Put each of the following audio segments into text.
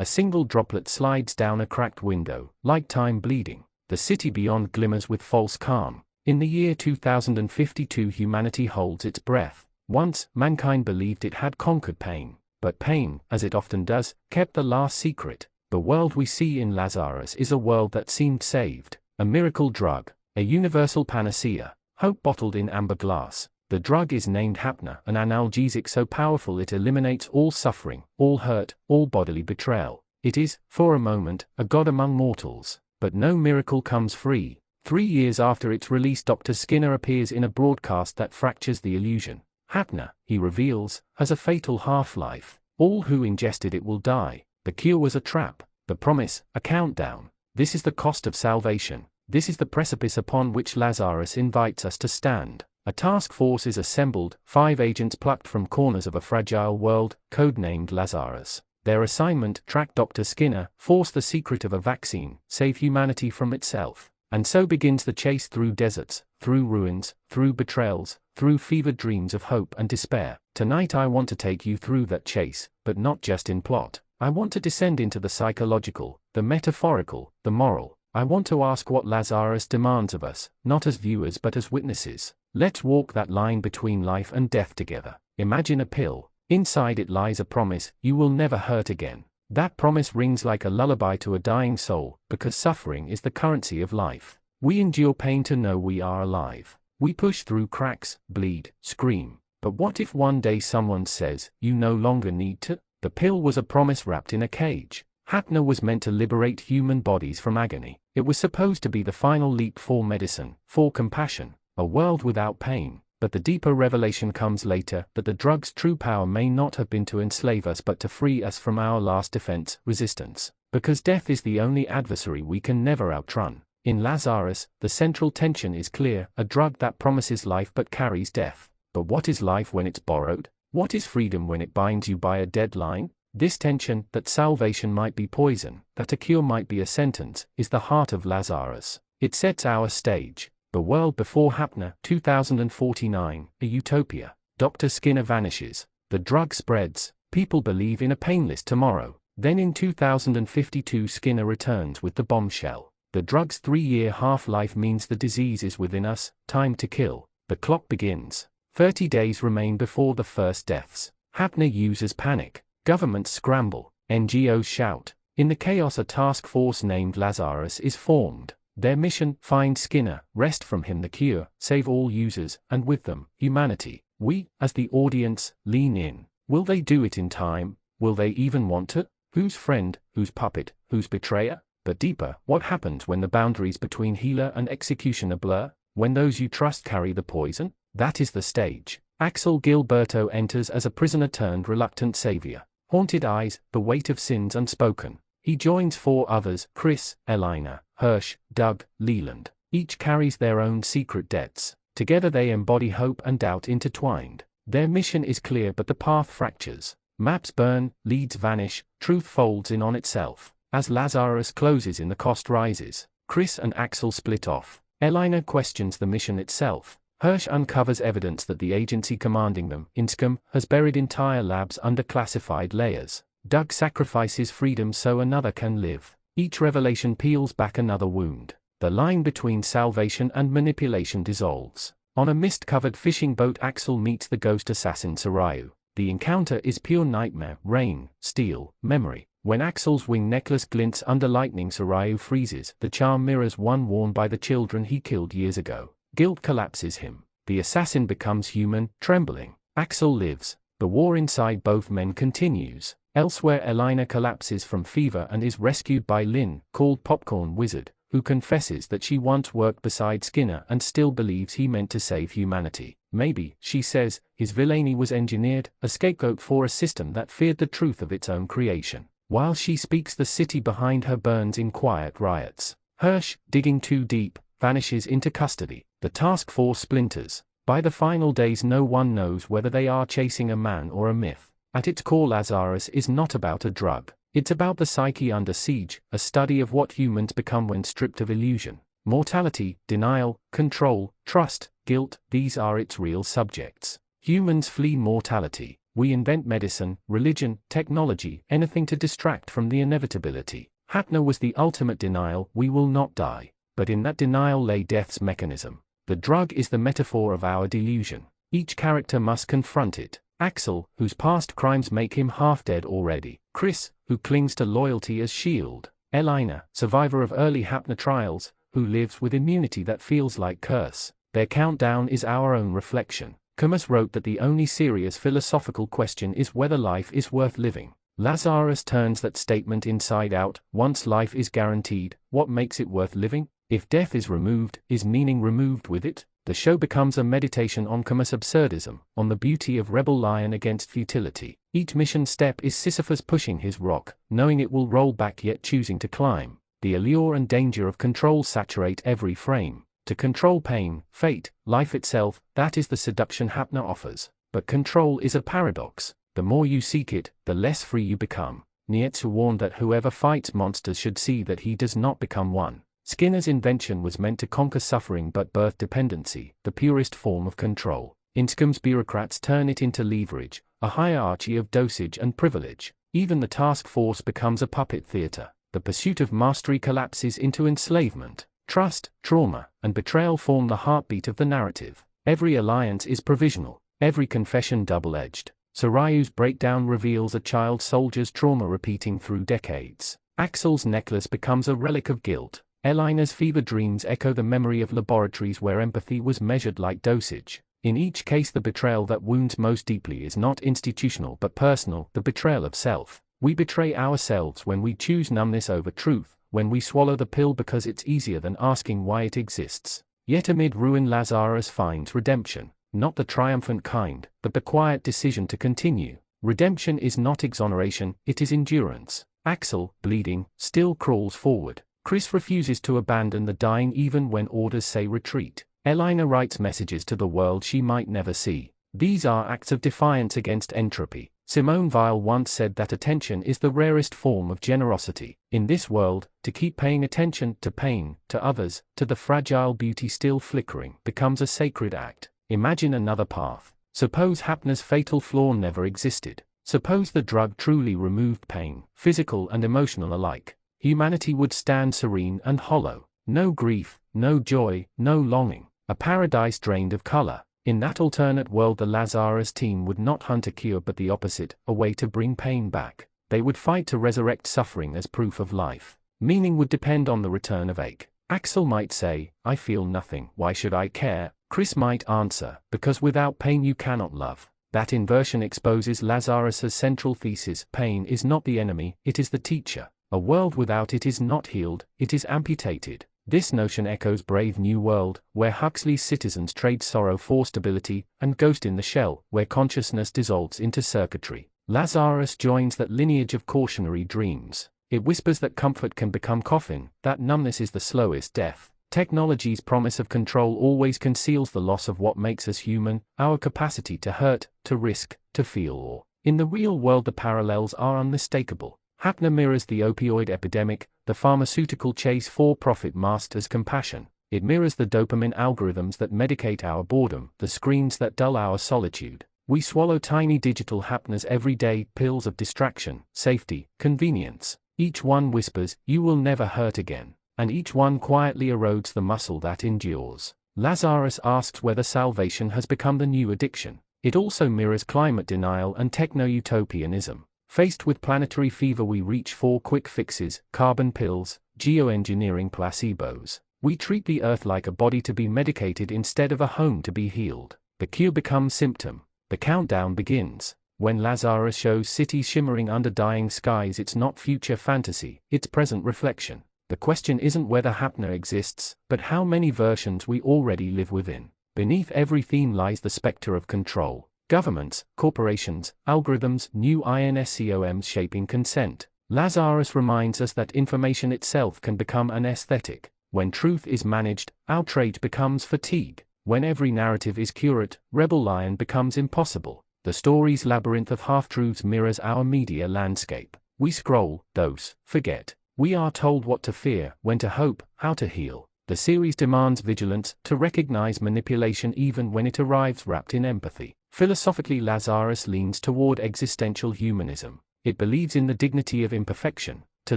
A single droplet slides down a cracked window, like time bleeding. The city beyond glimmers with false calm. In the year 2052 humanity holds its breath. Once, mankind believed it had conquered pain. But pain, as it often does, kept the last secret. The world we see in Lazarus is a world that seemed saved. A miracle drug. A universal panacea. Hope bottled in amber glass. The drug is named Hapna, an analgesic so powerful it eliminates all suffering, all hurt, all bodily betrayal. It is, for a moment, a god among mortals. But no miracle comes free. 3 years after its release, Dr. Skinner appears in a broadcast that fractures the illusion. Hapna, he reveals, has a fatal half-life. All who ingested it will die. The cure was a trap. The promise, a countdown. This is the cost of salvation. This is the precipice upon which Lazarus invites us to stand. A task force is assembled, 5 agents plucked from corners of a fragile world, codenamed Lazarus. Their assignment: track Dr. Skinner, force the secret of a vaccine, save humanity from itself. And so begins the chase through deserts, through ruins, through betrayals, through fevered dreams of hope and despair. Tonight I want to take you through that chase, but not just in plot. I want to descend into the psychological, the metaphorical, the moral. I want to ask what Lazarus demands of us, not as viewers but as witnesses. Let's walk that line between life and death together. Imagine a pill. Inside it lies a promise: you will never hurt again. That promise rings like a lullaby to a dying soul, because suffering is the currency of life. We endure pain to know we are alive. We push through cracks, bleed, scream. But what if one day someone says, you no longer need to? The pill was a promise wrapped in a cage. Hapna was meant to liberate human bodies from agony. It was supposed to be the final leap for medicine, for compassion, a world without pain. But the deeper revelation comes later, that the drug's true power may not have been to enslave us but to free us from our last defense, resistance. Because death is the only adversary we can never outrun. In Lazarus, the central tension is clear: a drug that promises life but carries death. But what is life when it's borrowed? What is freedom when it binds you by a deadline? This tension, that salvation might be poison, that a cure might be a sentence, is the heart of Lazarus. It sets our stage. The world before Hapna, 2049, a utopia. Dr. Skinner vanishes. The drug spreads. People believe in a painless tomorrow. Then in 2052 Skinner returns with the bombshell. The drug's 3-year half-life means the disease is within us, time to kill. The clock begins. 30 days remain before the first deaths. Hapna uses panic. Governments scramble. NGOs shout. In the chaos a task force named Lazarus is formed. Their mission: find Skinner, wrest from him the cure, save all users, and with them, humanity. We, as the audience, lean in. Will they do it in time? Will they even want to? Whose friend, whose puppet, whose betrayer? But deeper, what happens when the boundaries between healer and executioner blur? When those you trust carry the poison? That is the stage. Axel Gilberto enters as a prisoner turned reluctant savior. Haunted eyes, the weight of sins unspoken. He joins 4 others: Chris, Elina, Hirsch, Doug, Leland. Each carries their own secret debts. Together they embody hope and doubt intertwined. Their mission is clear but the path fractures. Maps burn, leads vanish, truth folds in on itself. As Lazarus closes in, the cost rises. Chris and Axel split off. Elina questions the mission itself. Hirsch uncovers evidence that the agency commanding them, Inscom, has buried entire labs under classified layers. Doug sacrifices freedom so another can live. Each revelation peels back another wound. The line between salvation and manipulation dissolves. On a mist-covered fishing boat Axel meets the ghost assassin Sarayu. The encounter is pure nightmare: rain, steel, memory. When Axel's wing necklace glints under lightning, Sarayu freezes. The charm mirrors one worn by the children he killed years ago. Guilt collapses him. The assassin becomes human, trembling. Axel lives. The war inside both men continues. Elsewhere Elina collapses from fever and is rescued by Lynn, called Popcorn Wizard, who confesses that she once worked beside Skinner and still believes he meant to save humanity. Maybe, she says, his villainy was engineered, a scapegoat for a system that feared the truth of its own creation. While she speaks, the city behind her burns in quiet riots. Hirsch, digging too deep, vanishes into custody. The task force splinters. By the final days no one knows whether they are chasing a man or a myth. At its core, Lazarus is not about a drug. It's about the psyche under siege, a study of what humans become when stripped of illusion. Mortality, denial, control, trust, guilt, these are its real subjects. Humans flee mortality. We invent medicine, religion, technology, anything to distract from the inevitability. Hapna was the ultimate denial, we will not die. But in that denial lay death's mechanism. The drug is the metaphor of our delusion. Each character must confront it. Axel, whose past crimes make him half dead already. Chris, who clings to loyalty as shield. Elena, survivor of early Hapna trials, who lives with immunity that feels like curse. Their countdown is our own reflection. Camus wrote that the only serious philosophical question is whether life is worth living. Lazarus turns that statement inside out. Once life is guaranteed, what makes it worth living? If death is removed, is meaning removed with it? The show becomes a meditation on Camus' absurdism, on the beauty of rebel lion against futility. Each mission step is Sisyphus pushing his rock, knowing it will roll back yet choosing to climb. The allure and danger of control saturate every frame. To control pain, fate, life itself, that is the seduction Hapna offers. But control is a paradox. The more you seek it, the less free you become. Nietzsche warned that whoever fights monsters should see that he does not become one. Skinner's invention was meant to conquer suffering but birth dependency, the purest form of control. Inscom's bureaucrats turn it into leverage, a hierarchy of dosage and privilege. Even the task force becomes a puppet theater. The pursuit of mastery collapses into enslavement. Trust, trauma, and betrayal form the heartbeat of the narrative. Every alliance is provisional, every confession double-edged. Soryu's breakdown reveals a child soldier's trauma repeating through decades. Axel's necklace becomes a relic of guilt. Elena's fever dreams echo the memory of laboratories where empathy was measured like dosage. In each case the betrayal that wounds most deeply is not institutional but personal, the betrayal of self. We betray ourselves when we choose numbness over truth, when we swallow the pill because it's easier than asking why it exists. Yet amid ruin Lazarus finds redemption, not the triumphant kind, but the quiet decision to continue. Redemption is not exoneration, it is endurance. Axel, bleeding, still crawls forward. Chris refuses to abandon the dying even when orders say retreat. Elena writes messages to the world she might never see. These are acts of defiance against entropy. Simone Weil once said that attention is the rarest form of generosity. In this world, to keep paying attention to pain, to others, to the fragile beauty still flickering, becomes a sacred act. Imagine another path. Suppose Hapna's fatal flaw never existed. Suppose the drug truly removed pain, physical and emotional alike. Humanity would stand serene and hollow. No grief, no joy, no longing. A paradise drained of color. In that alternate world the Lazarus team would not hunt a cure but the opposite, a way to bring pain back. They would fight to resurrect suffering as proof of life. Meaning would depend on the return of ache. Axel might say, I feel nothing, why should I care? Chris might answer, because without pain you cannot love. That inversion exposes Lazarus's central thesis: pain is not the enemy, it is the teacher. A world without it is not healed, it is amputated. This notion echoes Brave New World, where Huxley's citizens trade sorrow for stability, and Ghost in the Shell, where consciousness dissolves into circuitry. Lazarus joins that lineage of cautionary dreams. It whispers that comfort can become coffin, that numbness is the slowest death. Technology's promise of control always conceals the loss of what makes us human, our capacity to hurt, to risk, to feel or. In the real world the parallels are unmistakable. Hapna mirrors the opioid epidemic, the pharmaceutical chase for profit masked as compassion. It mirrors the dopamine algorithms that medicate our boredom, the screens that dull our solitude. We swallow tiny digital Hapnas every day, pills of distraction, safety, convenience. Each one whispers, you will never hurt again. And each one quietly erodes the muscle that endures. Lazarus asks whether salvation has become the new addiction. It also mirrors climate denial and techno-utopianism. Faced with planetary fever we reach for quick fixes, carbon pills, geoengineering placebos. We treat the earth like a body to be medicated instead of a home to be healed. The cure becomes symptom. The countdown begins. When Lazarus shows cities shimmering under dying skies, it's not future fantasy, it's present reflection. The question isn't whether Hapna exists, but how many versions we already live within. Beneath every theme lies the specter of control. Governments, corporations, algorithms, new INSCOMs shaping consent. Lazarus reminds us that information itself can become an aesthetic. When truth is managed, outrage becomes fatigue. When every narrative is curate, rebel lion becomes impossible. The story's labyrinth of half-truths mirrors our media landscape. We scroll, dose, forget. We are told what to fear, when to hope, how to heal. The series demands vigilance to recognize manipulation even when it arrives wrapped in empathy. Philosophically, Lazarus leans toward existential humanism. It believes in the dignity of imperfection. To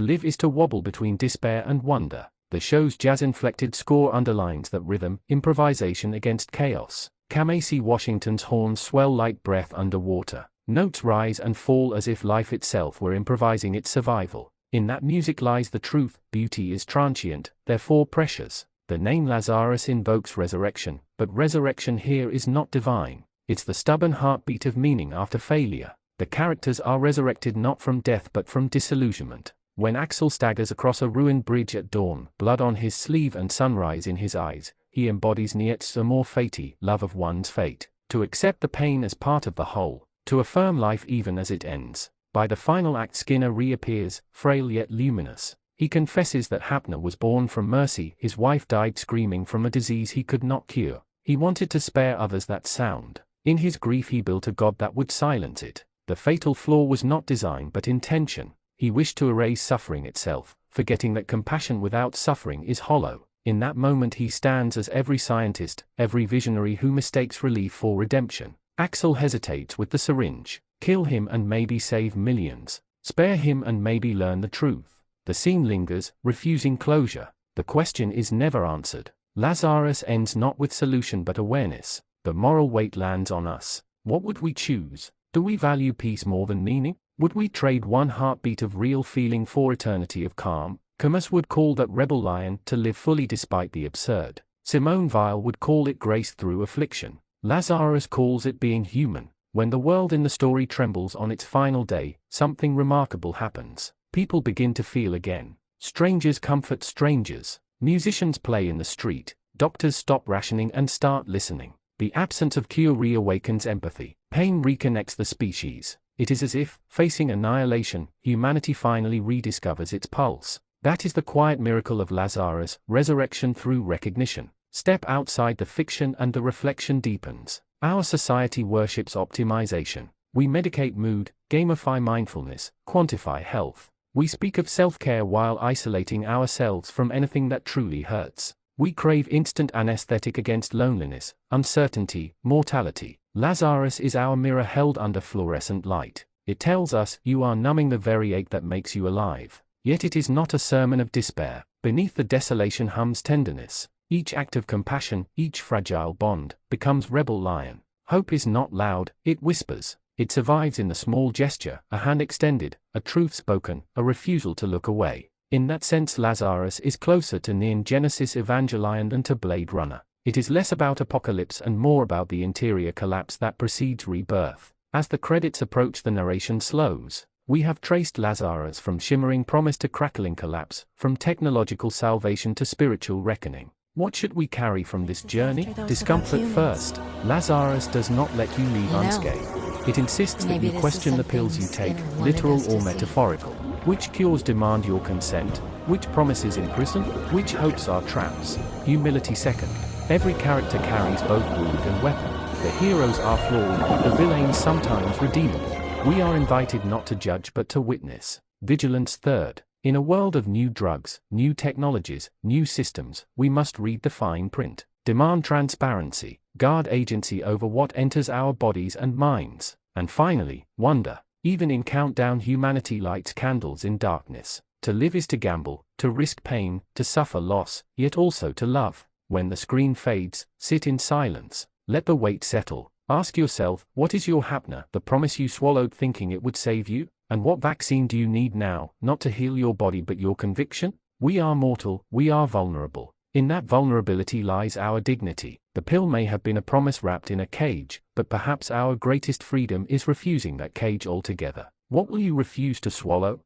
live is to wobble between despair and wonder. The show's jazz-inflected score underlines that rhythm, improvisation against chaos. Kamasi Washington's horns swell like breath underwater. Notes rise and fall as if life itself were improvising its survival. In that music lies the truth: beauty is transient, therefore precious. The name Lazarus invokes resurrection, but resurrection here is not divine. It's the stubborn heartbeat of meaning after failure. The characters are resurrected not from death but from disillusionment. When Axel staggers across a ruined bridge at dawn, blood on his sleeve and sunrise in his eyes, he embodies Nietzsche's amor fati, love of one's fate. To accept the pain as part of the whole, to affirm life even as it ends. By the final act, Skinner reappears, frail yet luminous. He confesses that Hapna was born from mercy. His wife died screaming from a disease he could not cure. He wanted to spare others that sound. In his grief he built a god that would silence it. The fatal flaw was not design but intention. He wished to erase suffering itself, forgetting that compassion without suffering is hollow. In that moment he stands as every scientist, every visionary who mistakes relief for redemption. Axel hesitates with the syringe. Kill him and maybe save millions. Spare him and maybe learn the truth. The scene lingers, refusing closure. The question is never answered. Lazarus ends not with solution but awareness. The moral weight lands on us. What would we choose? Do we value peace more than meaning? Would we trade one heartbeat of real feeling for eternity of calm? Camus would call that rebel lion to live fully despite the absurd. Simone Weil would call it grace through affliction. Lazarus calls it being human. When the world in the story trembles on its final day, something remarkable happens. People begin to feel again. Strangers comfort strangers. Musicians play in the street. Doctors stop rationing and start listening. The absence of cure reawakens empathy. Pain reconnects the species. It is as if, facing annihilation, humanity finally rediscovers its pulse. That is the quiet miracle of Lazarus, resurrection through recognition. Step outside the fiction and the reflection deepens. Our society worships optimization. We medicate mood, gamify mindfulness, quantify health. We speak of self-care while isolating ourselves from anything that truly hurts. We crave instant anesthetic against loneliness, uncertainty, mortality. Lazarus is our mirror held under fluorescent light. It tells us, you are numbing the very ache that makes you alive. Yet it is not a sermon of despair. Beneath the desolation hums tenderness. Each act of compassion, each fragile bond, becomes rebel lion. Hope is not loud, it whispers. It survives in the small gesture, a hand extended, a truth spoken, a refusal to look away. In that sense, Lazarus is closer to Neon Genesis Evangelion than to Blade Runner. It is less about apocalypse and more about the interior collapse that precedes rebirth. As the credits approach, the narration slows. We have traced Lazarus from shimmering promise to crackling collapse, from technological salvation to spiritual reckoning. What should we carry from this journey? Discomfort first. Lazarus does not let you leave unscathed. It insists that you question the pills you take, literal or metaphorical. Which cures demand your consent? Which promises imprison? Which hopes are traps? Humility second. Every character carries both wound and weapon. The heroes are flawed, the villains sometimes redeemable. We are invited not to judge but to witness. Vigilance third. In a world of new drugs, new technologies, new systems, we must read the fine print. Demand transparency. Guard agency over what enters our bodies and minds. And finally, wonder. Even in Countdown, humanity lights candles in darkness. To live is to gamble, to risk pain, to suffer loss, yet also to love. When the screen fades, sit in silence. Let the weight settle. Ask yourself, what is your Hapna, the promise you swallowed thinking it would save you? And what vaccine do you need now, not to heal your body but your conviction? We are mortal, we are vulnerable. In that vulnerability lies our dignity. The pill may have been a promise wrapped in a cage, but perhaps our greatest freedom is refusing that cage altogether. What will you refuse to swallow?